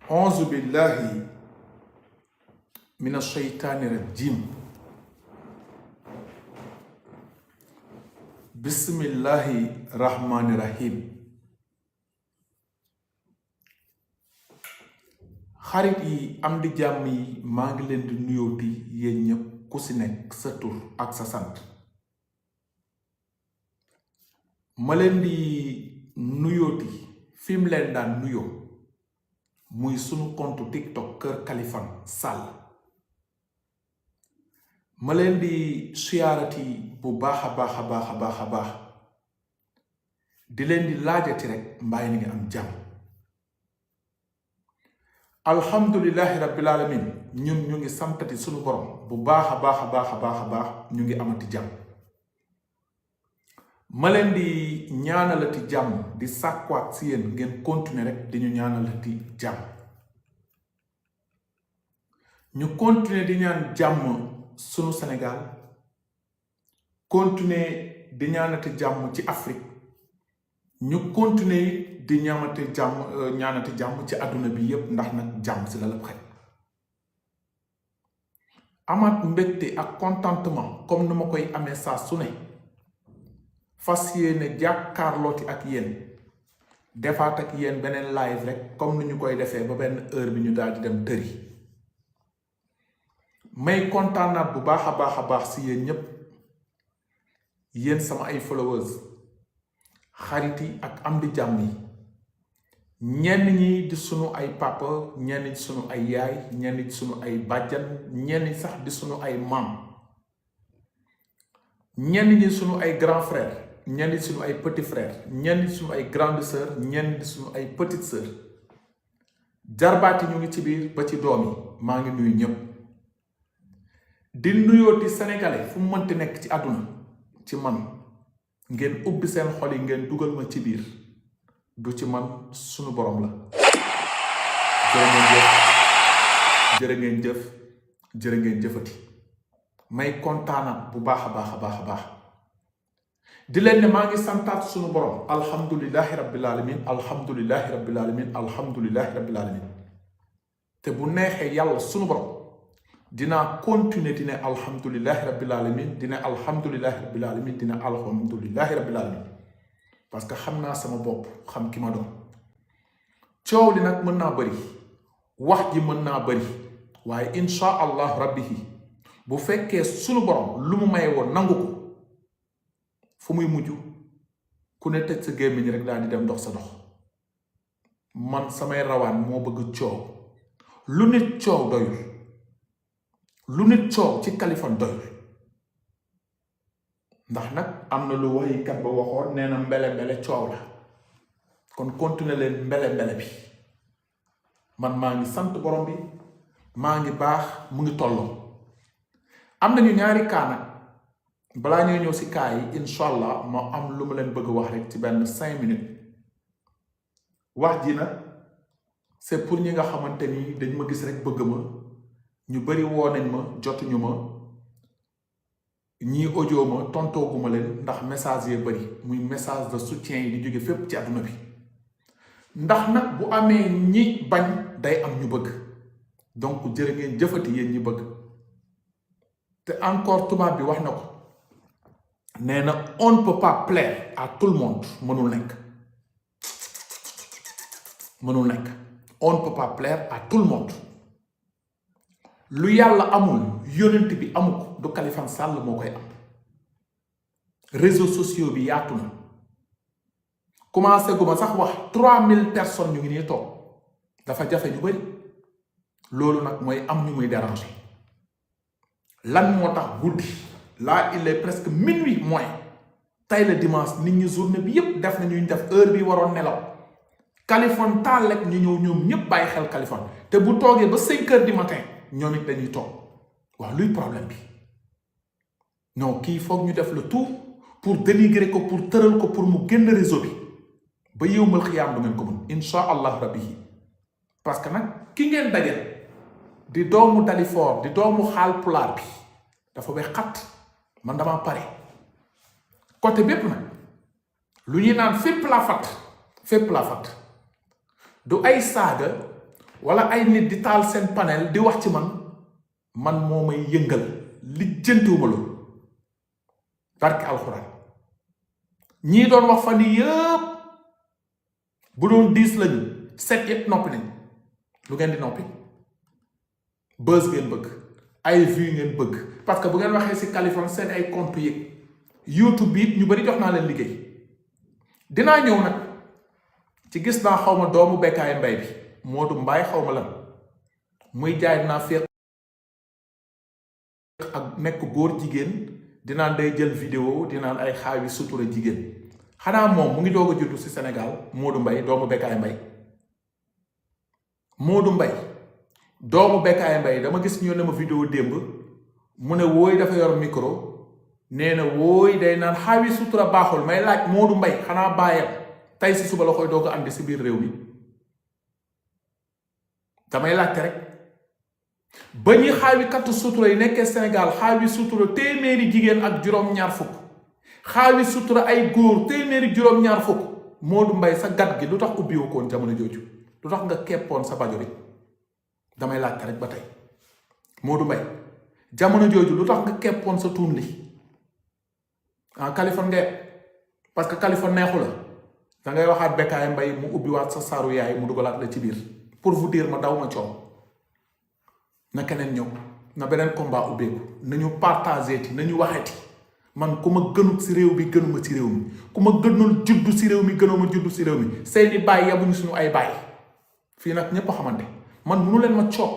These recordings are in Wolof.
Auzu billahi mina shaytaani rajim. Bismillahi rahmani rahim. xarit yi am di jàmm yi maa ngi leen di nuyooti yéen ñëpp ku si nekk sa tur ak sa sant. ma leen di nuyooti fi mu leen daan nuyoo muy sunu compte TikTok Kër Kaliphone Sall. ma leen di siyaarati bu baax a baax di leen di laajati rek mbaay ni nga am jàmm. alhamdulillahi rabbil alamin ñun ñu ngi santati sunu borom bu baax a baax ñu ngi amati jàmm. ma leen di ñaanalati jàmm di sàkkuwaat si yéen ngeen continuer rek di ñu ñaanalati jàmm. ñu continuer di ñaan jàmm sunu Sénégal, continuer di ñaanati jàmm ci Afrique, ñu continuer di ñaanati jàmm ci àdduna bi yépp ndax nag jàmm si la lépp xaj. amaat mbégte ak contentement comme ni ma koy amee saa su ne fas yéene jàkkaarlooti ak yéen defaat ak yéen beneen live rek comme ni ñu koy defee ba benn heure bi ñu daal di dem tëri. may kontaanaat bu baax a baax si yéen ñépp, yéen sama ay followers, xarit yi ak am di jàmm yi, ñenn ñi di sunu ay papa, ñenn di sunu ay yaay, ñenn di sunu ay bàjjan, ñenn sax di sunu ay maam, ñenn ñi sunu ay grand frère, ñenn di sunu ay petit frère, ñenn di sunu ay grande sœur, ñenn di sunu ay petite sœur, jarbaati ñu ngi ci biir ba ci doom yi. maa ngi nuyu ñépp di nuyooti sénégalais fu mu mënti nekk ci àdduna ci man ngeen ubbi seen xol yi ngeen dugal ma ci biir, du ci man sunu borom la. jërë ngeen jëfati. may kontaanaat bu baax a baax di leen ne maa ngi santaat sunu borom alhamdulillahi rabbil alamin. te bu neexee yàlla sunu borom dinaa continuer di ne alhamdulillahi rabbil alamin, dina alhamdulillahi rabbil alamin parce que xam naa sama bopp, xam ki ma doon. coow li nag mën naa bëri, wax ji mën naa bëri, waaye insha allah rabbihi bu fekkee sunu borom lu mu may woon nangu ko, fu muy mujj ku ne tëj sa gémmiñ rek daal di dem dox sa dox. man samay rawaan moo bëgg coow. lu nit coow doyul, lu nit coow ci Kaliphone doyul. ndax nag am na lu waxikat ba waxoon, nee na mbele coow la. kon continuer leen mbele bi. man maa ngi sant borom bi, maa ngi baax, mu ngi tolloo. am nañu ñaari kaa nag balaa ñuy ñëw si kaa yi incha allah ma am lu ma leen bëgg wax rek ci benn 5 minutes. wax ji nag c'est pour ñi nga xamante ni dañ ma gis rek bëgg ma. ñu bari woo nañ ma jotuñu ma, ñii audio ma tontooguma leen ndax message yee bari, muy message de soutien yi di jóge fépp ci àdduna bi. ndax nag bu amee ñi bañ day am ñu bëgg, donc jërë ngeen jëfati yéen ñi bëgg. te encore tubaab bi wax na ko, nee na on ne peut pas plaire à tout le monde. mënul nekk on ne peut pas plaire à tout le monde. lu yàlla amul yonent bi amu ko, du Kaliphone Sall moo koy am. réseaux sociaux bi yaatu na, commencé guma sax wax 3000 personnes ñu ngi nii toog, dafa jafe ñu bari. loolu nag mooy am ñu muy déranger. lan moo tax guddi là il est presque minuit moins, tey la dimanche, nit ñi journée bi yépp def na ñu def heure bi waroon nelaw. Kaliphone taal rek ñu ñëw ñoom ñépp bàyyi xel Kaliphone, te bu toogee ba 5 heures du matin ñoom it dañuy toog. waaw luy problème bi? non, kii foog ñu def le tout pour dénigrer ko, pour tëral ko, pour mu génn réseau bi ba yëwmal xiyaam du ngeen ko mën insha allah rabbi. parce que nag ki ngeen dajal di doomu Dalifort, di doomu Haalpulaar bi dafa wex xat. man dama pare côté bépp nag. lu ñuy naan fépp la fat du ay saaga, wala ay nit di taal seen panel di wax ci man moo may yëngal lijjantiwuma loolu barke alxuraan ñii doon wax fan yii yëpp bu doon 10 lañu 7 yëpp noppi nañ lu ngeen di noppi buzz ngeen bëgg ay vues ngeen bëgg parce que bu ngeen waxee si Kaliphone seen ay compte yi YouTube bi ñu bari jox naa leen liggéey dinaa ñëw nag ci gis naa xaw ma doomu Bécaye Mbaye bi Modou Mbaye xaw ma lan muy jaay naa féq ak nekk góor jigéen dinaan day jël vidéo dinaan ay xaawi sutura jigéen xanaa moom mu ngi doog a juddu si Sénégal Modou Mbaye doomu Bécaye Mbaye Modou Mbaye doomu Bécaye Mbaye dama gis ñu ne ma vidéo démb mu ne wooy dafa yor micro nee na wooy day naan xaawi sutura baaxul may laaj Modou Mbaye xanaa bàyyam tey si suba la koy doog a andi si biir réew mi damay laajte rek ba ñuy xaawi kattu sutura yi nekkee Sénégal xaawi sutura téeméeri jigéen ak juróom-ñaar fukk xaawi sutura ay góor téeméeri juróom-ñaar fukk Modou Mbaye sa gat gi lu tax ubbiwu koon jamono jooju lu tax nga keppoon sa bajo bi damay laajte rek ba tey Modou Mbaye jamono jooju lu tax nga keppoon sa tuun li Kaliphone ngeen parce que Kaliphone neexu la da ngay waxaat Bécaye Mbaye mu ubbiwaat sa saru yaay mu dugalaat la ci biir pour vous dire ma daw ma coow na keneen ñëw na beneen combat ubbeeku nañu partagé ti nañu waxeti man ku ma gënut si réew bi gënuma si réew mi ku ma gënul juddu si réew mi gënuma juddu si réew mi seeni baay yabuñu suñu ay baay fii nag ñépp a xamante man mënu leen ma coow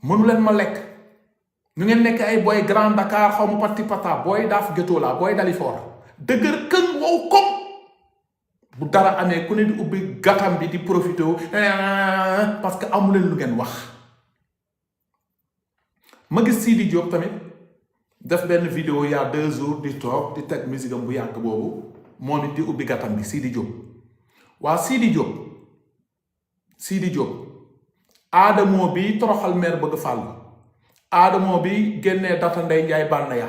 mënu leen ma lekk ñu ngeen nekk ay booy Grand Dakar xaw ma pati pata booy daaf gétoo la booy Dalifort dëgër këng wow kom bu dara amee ku ne di ubbi gàttam bi di profité parce que amu leen lu ngeen wax ma gis Sidi Diop tamit def benn vidéo il y a 2 jours di toog di teg musique am bu yàgg boobu moo nit di ubbi gàttam bi Sidi Diop waa Sidi Diop Adamo bi toroxal maire bëgg fàll Adamo bi génnee data Ndeye Ndiaye Banaya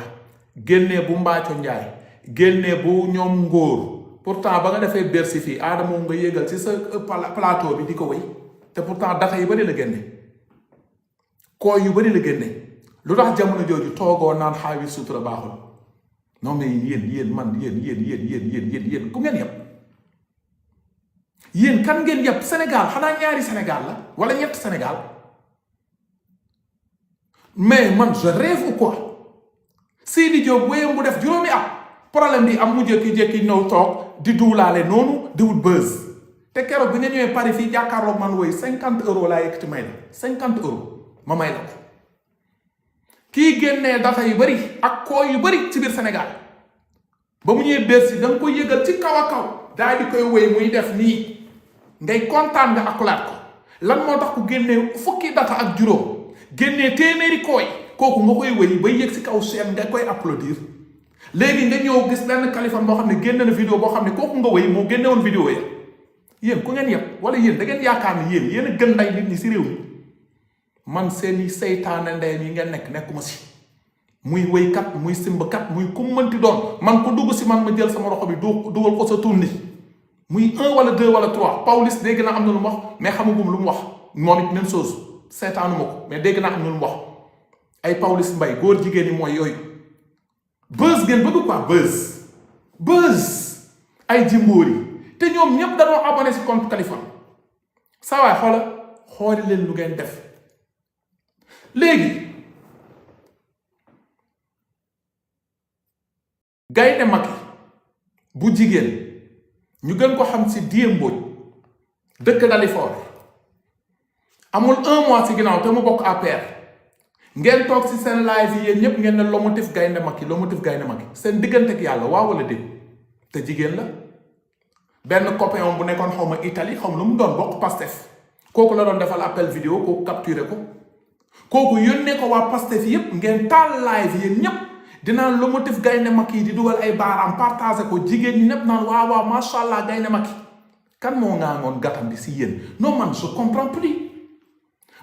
génnee bu Mbaaco Ndiaye génnee bu ñoom ngóor pourtant ba nga defee Bercy fii Adamo nga yégal ci sa plateau bi di ko wéy te pourtant data yi bari la génne kooy yu bari la génne lu tax jamono jooju toogoo naan xaawi sutura baaxul non mais yéen man yéen ku ngeen yëpp yéen kan ngeen yëpp Sénégal xanaa ñaari Sénégal la wala ñett Sénégal mais man je rêve ou quoi Sidi Diop wéyam bu def juróomi at problème bi am mu jékki-jékki ñëw toog di duulaale noonu di wut buzz te keroog bi nga ñëwee Paris fii jàkkaarloog man woy 50 euros laa yëkkati may la 50 euros ma may la ko kii génnee data yu bari ak koo yu bari ci biir Sénégal ba mu ñëwee Bercy da nga koy yëgal ci kaw a kaw daal di koy woy muy def nii ngay kontaan nga akulaat ko lan moo tax ku génnee fukki data ak juróom génnee téeméeri kooy kooku nga koy woy bay yëg ci kaw chaîne nga koy applaudir léegi nga ñëw gis benn Kaliphone boo xam ne génne na vidéo boo xam ne kooku nga woy moo génne woon vidéo ya yéen ku ngeen yëpp wala yéen da ngeen yaakaar ne yéen a gën nday nit ñi si réew mi man seeni seytaane ndeyam yi ngeen nekkuma si muy wéykat muy simbakat muy ku mënti doon man ku dugg si man ma jël sama roxo bi dugal ko sa tourni muy 1 wala 2 wala 3 Pawlish dégg naa am na lu mu wax mais xamagum lu mu wax moom it même chose seetaanuma ko mais dégg naa am na lu mu wax ay Pawlish Mbaye góor jigéen ñi mooy yooyu buzz ngeen bëgg quoi buzz ay jimboor yi te ñoom ñépp dañoo abonné si compte Kaliphone saa waay xooli leen lu ngeen def léegi Gaynde Macky bu jigéen ñu gën ko xam si Die Mbodj dëkk Dalifort amul 1 mois si ginnaaw te mu bokk APR ngeen toog si seen live yi yéen ñépp ngeen ne lomotif Gaynde Macky seen diggante ak yàlla waaw wala déet te jigéen la benn copain bu nekkoon xaw ma Italie xaw ma lu mu doon bokk Pastef kooku la doon defal appel vidéo kooku capturé ko kooku yónnee ko waa Pastef yépp ngeen taal live yéen ñépp dinaan le motif Gaynde Macky di dugal ay baaraam partagé ko jigéen ñi ñépp naan waaw macha allah Gaynde Macky kan moo ngaangoon gàttam bi si yéen non man je comprends plus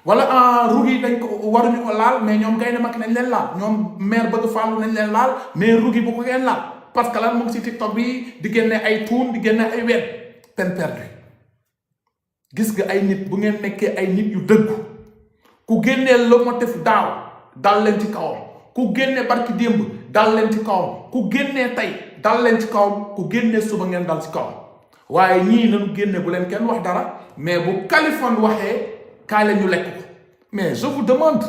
wala rugi dañ ko waruñu ko laal mais ñoom Gaynde Macky nañ leen laal ñoom maire bëgg fàllu nañ leen laal mais rugi bu ko ngeen laal parce que lan mu ngi si TikTok bi di génne ay tuun di génne ay wet peine perdue gis nga ay nit bu ngeen nekkee ay nit yu dëggu ku génnee lomotif daaw dal leen ci kawam, ku génnee barki démb dal leen ci kawam, ku génnee tey dal leen ci kawam, ku génnee suba ngeen dal ci kawam. waaye ñii nañu génne bu leen kenn wax dara, mais bu Kaliphone waxee kaay la ñu lekk ko. mais je vous demande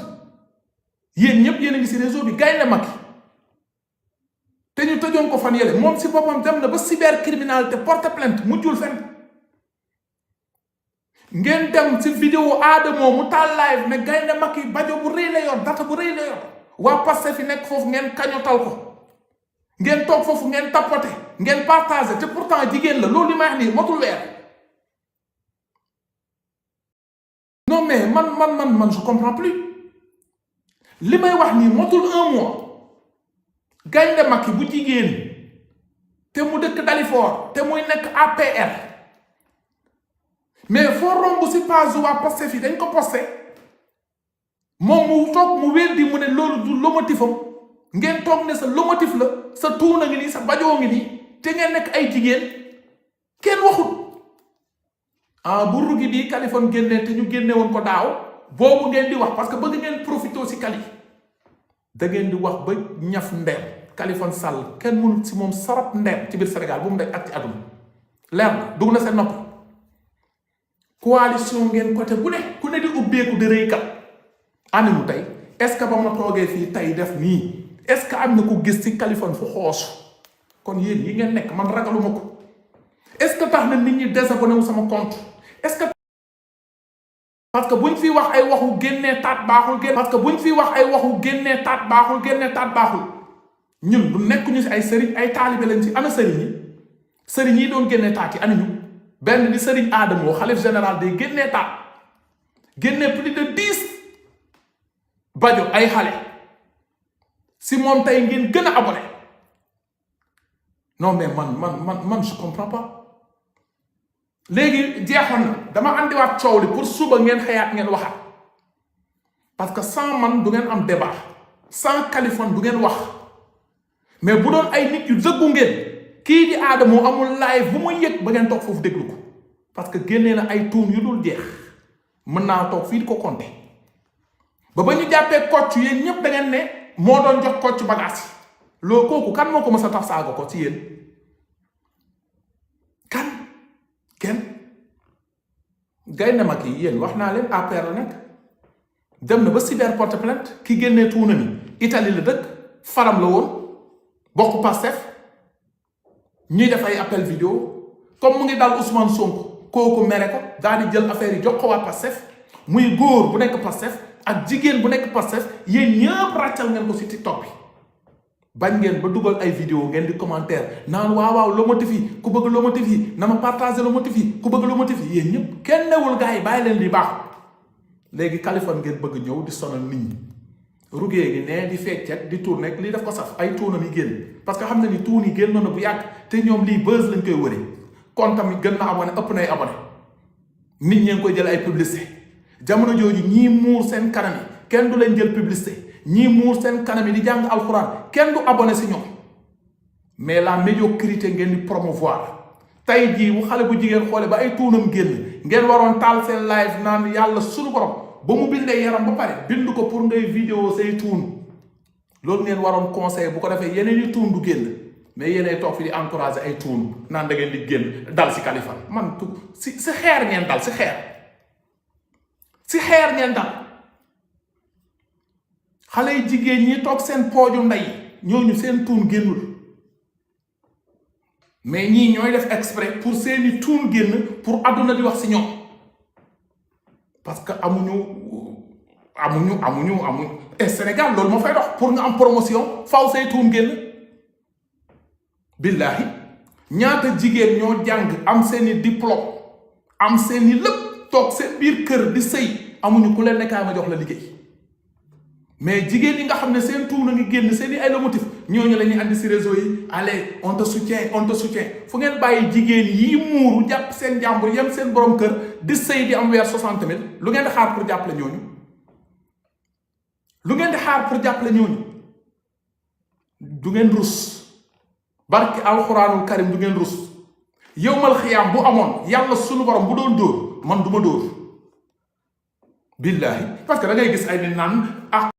yéen ñëpp yéen a ngi si réseau bi Gaynde Macky te ñu tëjoon ko fan yële moom si boppam dem na ba cybercriminalité porte plainte mujjul fenn. ngeen dem si vidéo Adamo mu taal live ne Gaynde Macky bajo bu rëy la yor, data bu rëy la yor, waa Pastef fi nekk foofu ngeen kañotal ko, ngeen toog foofu ngeen tapoté, ngeen partagé, te pourtant jigéen la. loolu li may wax nii motul weer. non mais man je comprends plus. li may wax nii motul 1 mois. Gaynde Macky bu jigéen te mu dëkk Dalifort te muy nekk APR, mais foo romb si page waa Pastef yi dañ ko posté moom mu toog mu weddi mu ne loolu du lomotifam. ngeen toog ne sa lomotif la, sa tuuna ngi nii, sa bajoo ngi nii, te ngeen nekk ay jigéen kenn waxut. bu rugi bii Kaliphone génnee te ñu génne woon ko daaw boobu ngeen di wax parce que bëgg ngeen profité si Kali. da ngeen di wax ba ñaf ndeem. Kaliphone Sall kenn mënul si moom sarap ndeem ci biir Sénégal bu mu nekk ak ci àdduna leer na dugg na seen nopp. coalition ngeen côté bu ne ku ne di ubbeeku di rëykat. animu tey est-ce que ba ma toogee fii tey def nii est-ce que am na ku gis ci Kaliphone fu xoosu? kon yéen yi ngeen nekk man ragaluma ko. est-ce que tax na nit ñi désabonné wu sama compte? est-ce que parce que buñ fi wax ay waxu génnee taat baaxul génn, parce que buñ fi wax ay waxu génnee taat baaxul génnee taat baaxul, ñun du nekkuñu si ay sëriñ, ay taalibe lañ si. ana sëriñ yi doon génnee taat yi anañu? benn di sëriñ Adamo xalif général day génnee taat, génnee plus de 10 bajo ay xale si moom tey ngeen gën a abonné. non mais man je comprends pas. léegi jeexoon na dama andiwaat coow li pour suba ngeen xëyaat ngeen waxaat, parce que sans man du ngeen am débat, sans Kaliphone du ngeen wax. mais bu doon ay nit yu dëggu ngeen, kii di Adamo amul live bu muy yëg ba ngeen toog foofu déglu ko, parce que génnee na ay tuun yu dul jeex. mën naa toog fii di ko compter ba ñu jàppee Kocc yéen ñëpp da ngeen ne moo doon jox Kocc bagage yi. loo kooku kan moo ko mës a taf saaga ko ci yéen? kan? kenn? Gaynde Macky yéen wax naa leen APR la nekk, dem na ba cyber porte plainte. ki génnee tuuna ni Italie la dëkk, faram la woon, bokk Pastef, ñuy def ay appel vidéo comme mu ngi dal Ousmane Sonko. kooku mere ko daal di jël affaire yi jox ko waa Pastef, muy góor bu nekk Pastef ak jigéen bu nekk Pastef. yéen ñëpp ràccal ngeen ko si TikTok bi, bañ ngeen ba dugal ay vidéo ngeen di commentaire naan waaw lomotif yi, ku bëgg lomotif yi na ma partager lomotif yi, ku bëgg lomotif yi. yéen ñëpp kenn newul gars yi bàyyi leen di baax. léegi Kaliphone ngeen bëgg ñëw di sonal nit ñi, rugee gi ne di feccet di tourner lii daf ko saf ay tuunam yi génn, parce que xam na ni tuun yi génn na bu yàgg te ñoom lii buzz lañ koy wëree. kon tamit gën na abonné, ëpp nay abonné, nit ñee ngi koy jël ay publicité. jamono jooju ñii muur seen kanam yi kenn du leen jël publicité, ñii muur seen kanam yi di jàng alxuraan kenn du abonné si ñoom. mais la médiocrité ngeen di promouvoir. tey jii bu xale bu jigéen xoole ba ay tuunam génn, ngeen waroon taal seen live naan yàlla suñu borom ba mu bindee yaram ba pare bind ko pour ngay vidéo say tuun. loolu ngeen waroon conseil, bu ko defee yeneen i tuun du génn. mais yéenay toog fi di encourager ay tuun naan da ngeen di génn dal si Kaliphone. man si xeer ngeen dal, si xeer ngeen dal. xale yi jigéen ñi toog seen pooju ndey ñooñu seen tuun génnul, mais ñii ñooy def exprès pour seeni tuun génn pour àdduna di wax si ñoom, parce que amuñu. et Sénégal loolu moo fay dox. pour nga am promotion faw say tuun génn. billahi ñaata jigéen ñoo jàng am seeni diplôme am seeni lépp toog seen biir kër di sëy amuñu ku leen nekkaa ma jox la liggéey. mais jigéen yi nga xam ne seen tuuna ngi génn seeni ay lomotif ñooñu la ñuy andi si réseau yi. allez on te soutient fu ngeen bàyyi jigéen yi muuru jàpp seen jàmbur yem seen borom kër di sëy di am weer 60 000 lu ngeen di xaar pour jàppale ñooñu? lu ngeen di xaar pour jàppale ñooñu? du ngeen rus. barki alxuraanul karim du ngeen rus. yowmal xiyaam bu amoon yàlla sunu borom bu doon dóor man duma dóor billahi parce que da ngay gis ay ni naan ak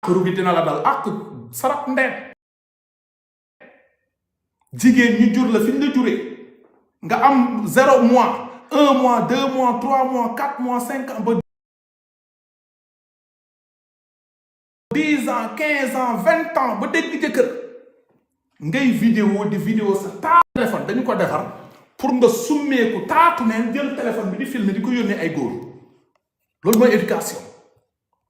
rugi dina la dal ak sarap ndeen jigéen ñi jur la fi ñu la juree nga am 0 mois 1 mois 2 mois 3 mois 4 mois 5 ans ba 10 ans 15 ans 20 ans ba dégg jëkkër ngay vidéo sa téléphone dañu ko defar pour nga summeeku taatu neen jël téléphone bi di filmer di ko yónnee ay góor loolu mooy éducation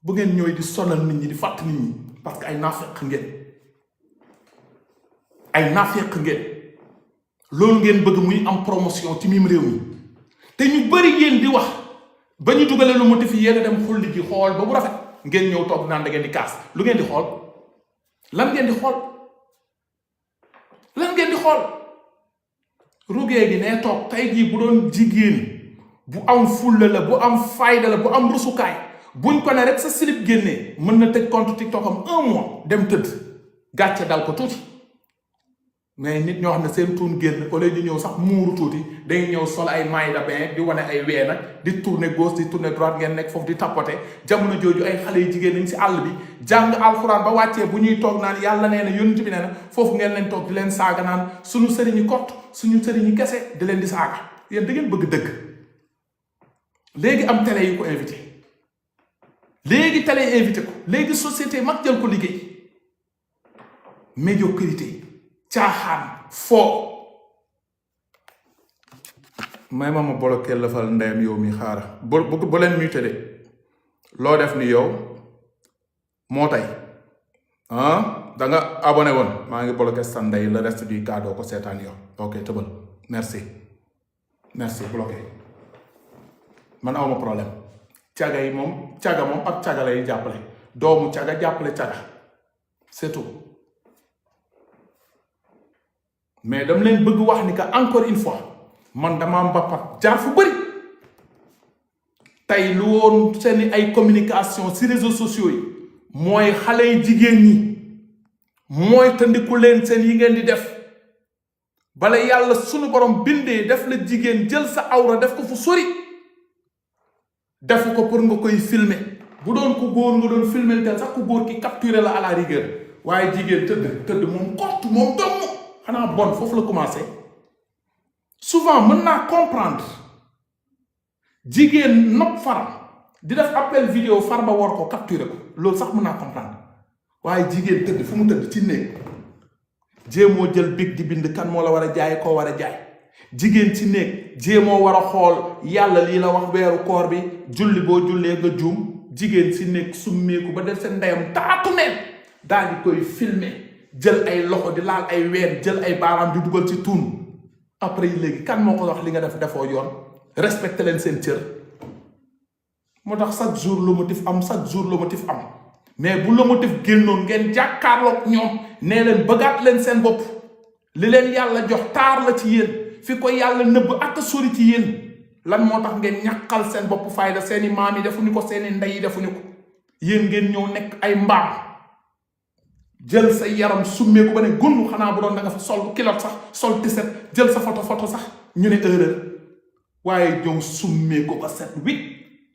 bu ngeen ñooy di sonal nit ñi di fàtt nit ñi parce que ay naafeq ngeen loolu ngeen bëgg muy am promotion ci mim réew mi te ñu bëri yéen di wax ba ñu dugalee lu motif yi yéen a dem xulli ji xool ba bu rafet ngeen ñëw toog naan da ngeen di kaas lu ngeen di xool lan ngeen di xool rugee gi ne toog tey jii bu doon jigéen bu am fulla la bu am fayda la bu am rusukaay buñ ko ne rek sa slip génnee mën na tëj compte TikTok am 1 mois dem tëdd gàcce dal ko tuuti mais nit ñoo xam ne seen tuun génn au lieu ñu ñëw sax muuru tuuti dañuy ñëw sol ay mailles de bain di wane ay wee nag di tourner gauche di tourner droite ngeen nekk foofu di tapoter jamono jooju ay xale yu jigéen nañ si àll bi jàng alxuraan ba wàccee bu ñuy toog naan yàlla nee na yonent bi nee na foofu ngeen leen toog di leen saaga naan suñu sëriñi kott suñu sëriñi kese di leen di saaga yéen da ngeen bëgg dëgg léegi am télé yu ko invité léegi télé invité ko léegi société mag jël ko liggéey médiocrité caaxaan foo may ma bloqué lafal ndeyam yow mi xaara bu leen muté de loo def ni yow moo tey da nga abonné woon maa ngi bloqué sa ndey le reste du cas doo ko seetaan yow ok tëbal merci bloqué man awma problème caga yi moom ak caga lay jàppale doomu caga jàppale caga c'est tout mais dama leen bëgg wax ni que encore une fois man dama mbappat jaar fu bëri tey lu woon seeni ay communication ci réseaux sociaux yi mooy xale yi jigéen ñi mooy tandiku leen seen yi ngeen di def bala yàlla sunu borom bindee def la jigéen jël sa awra def ko fu sori def ko pour nga koy filmer bu doon ku góor nga doon filmer tel sax ku góor ki capturer la à la rigueur waaye jigéen tëdd moom kott moom domm xanaa bon foofu la commencé souvent mën naa comprendre jigéen nopp faram di def appel vidéo far ba war ko capturer ko loolu sax mën naa comprendre waaye jigéen tëdd fu mu tëdd ci néeg jéemoo jël big di bind kan moo la war a jaay koo war a jaay jigéen ci néeg jéemoo war a xool yàlla lii la wax weeru koor bi julli boo jullee nga juum jigéen ci néeg summeeku ba def seen ndeyam taatu neen daal di koy filmer jël ay loxo di laal ay ween jël ay baaraam di dugal ci tuun après léegi kan moo ko wax li nga def defoo yoon respecté leen seen cër moo tax chaque jour le motif am mais bu le motif génnoon ngeen jàkkaarloog ñoom nee leen bëggaat leen seen bopp li leen yàlla jox taar la ci yéen fi ko yàlla nëbb ak sori ci yéen lan moo tax ngeen ñàkkal seen bopp fayda seeni maam yi defuñu ko seeni ndey yi defuñu ko yéen ngeen ñëw nekk ay mbaam jël sa yaram summeeku ba ne gundu xanaa bu doon da nga fa sol kilot sax sol tiset jël sa photo sax ñu ne erreur waaye ñëw summeeku ba set wit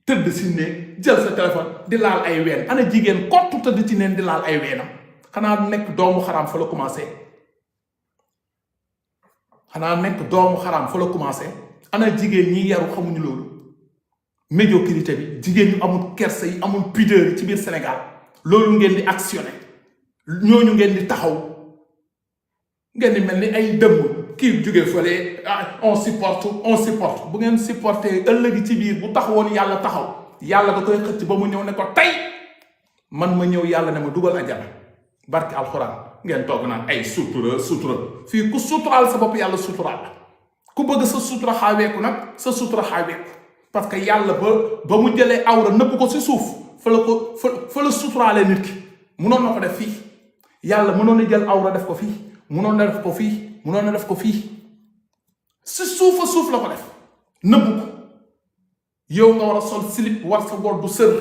tëdd si néeg jël sa téléphone di laal ay ween ana jigéen kottu tëdd ci neen di laal ay weenam xanaa nekk doomu xaraam fa la commencé ana jigéen ñi yaru xamuñu loolu médiocrité bi jigéen ñu amul kersa yi amul pudeur yi ci biir Sénégal loolu ngeen di actionné ñooñu ngeen di taxaw ngeen di mel ni ay dëmm kii jóge fële on supporte bu ngeen supporté ëllëgi ci biir bu taxawoon yàlla taxaw yàlla da koy xëcc ba mu ñëw ne ko tey man ma ñëw yàlla ne ma dugal ajjana barki alxuraan ngeen toog naan ay sutura fii ku suturaal sa bopp yàlla suturaal la ku bëgg sa sutura xaaweeku nag sa sutura xaaweeku parce que yàlla ba mu jëlee awra nëbb ko si suuf fa la suturaalee nit ki munoon na ko def fii yàlla mënoon na jël awra def ko fii mënoon na def ko fii si suuf la ko def nëbbu ko yow nga war a sol slip war sa góor du sër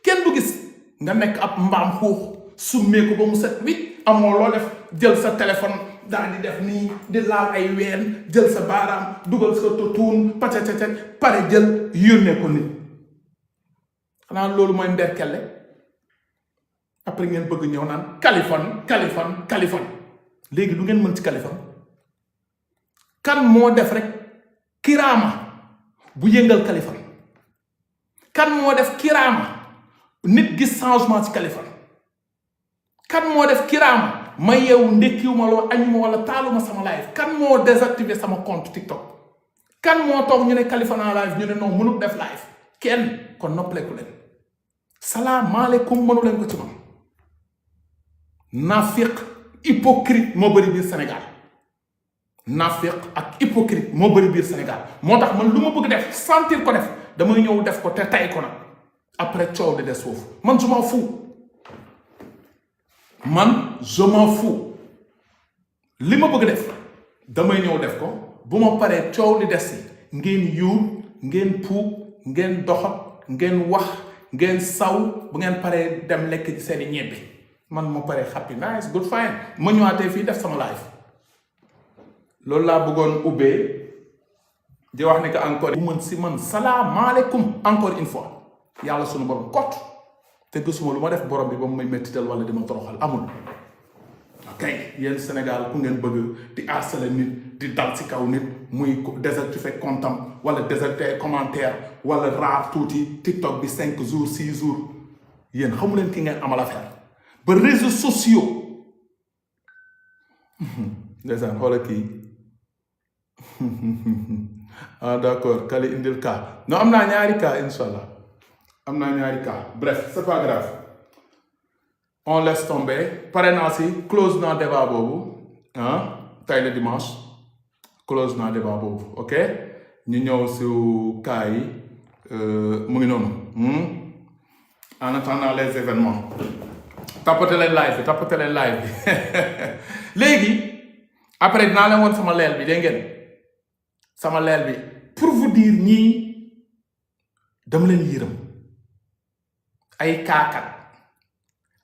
kenn du gis nga nekk ab mbaam xuux summee ko ba mu set wi amoo loo def jël sa téléphone daal di def nii di laal ay ween jël sa baaraam dugal sa tuun pacacacak pare jël yónnee ko nit xanaa loolu mooy mberkelle après ngeen bëgg ñëw naan Kaliphone léegi lu ngeen mën ci Kaliphone kan moo def rek kiraama bu yëngal Kaliphone kan moo def kiraama nit gis changement ci Kaliphone kan moo def kiraama ma yeewu ndekkiwuma loo añuma wala taaluma sama live kan moo désactiver sama compte TikTok kan moo toog ñu ne Kaliphone en live ñu ne non mënut def live kenn kon noppaleku leen salaamaaleykum mënu leen ko ci man nafiq hypocrite moo bëri biir Sénégal nafiq ak hypocrite moo bëri biir Sénégal moo tax man lu ma bëgg def sentir ko def damay ñëw def ko te tay ko nag après coow di des foofu man je m'en fous li ma bëgg def damay ñëw def ko bu ma paree coow di des si ngeen yuur ngeen puub ngeen doxat ngeen wax ngeen saw bu ngeen paree dem lekk ci seeni ñebbe man ma paree happy nice good fine ma ñëwaatee fii def sama live loolu laa bëggoon ubbee di wax ni que encore bu mën si man salaamaaleykum encore une fois yàlla sunu borom kot te gisuma lu ma def borom bi ba mu may mettital wala di ma toroxal amul ok yéen Sénégal ku ngeen bëgg di harceler nit di dal ci kaw nit muy désactiver comptam wala désactiver commentaire wala raar tuuti TikTok bi 5 jours 6 jours yéen xamu leen ki ngeen amal affaire ba réseaux sociaux ndeysaan xoola kii ah d'accord Kali indil cas non am naa ñaari cas inshallah am naa ñaari cas bref c'est pas grave on laisse tomber pare naa si close naa débat boobu ah tey le dimanche close naa débat boobu ok ñu ñëw si cas yi mu ngi noonu en attendant les événements tapote leen live bi léegi après dinaa leen woon sama leel bi dégg ngeen sama leel bi pour vous dire ñii dama leen yërëm ay kaakat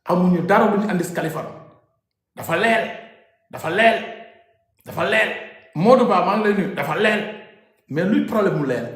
amuñu dara lu ñu andi si Kaliphone dafa leel Modou Ba maa ngi lay nuyu dafa leel mais luy problème mu leel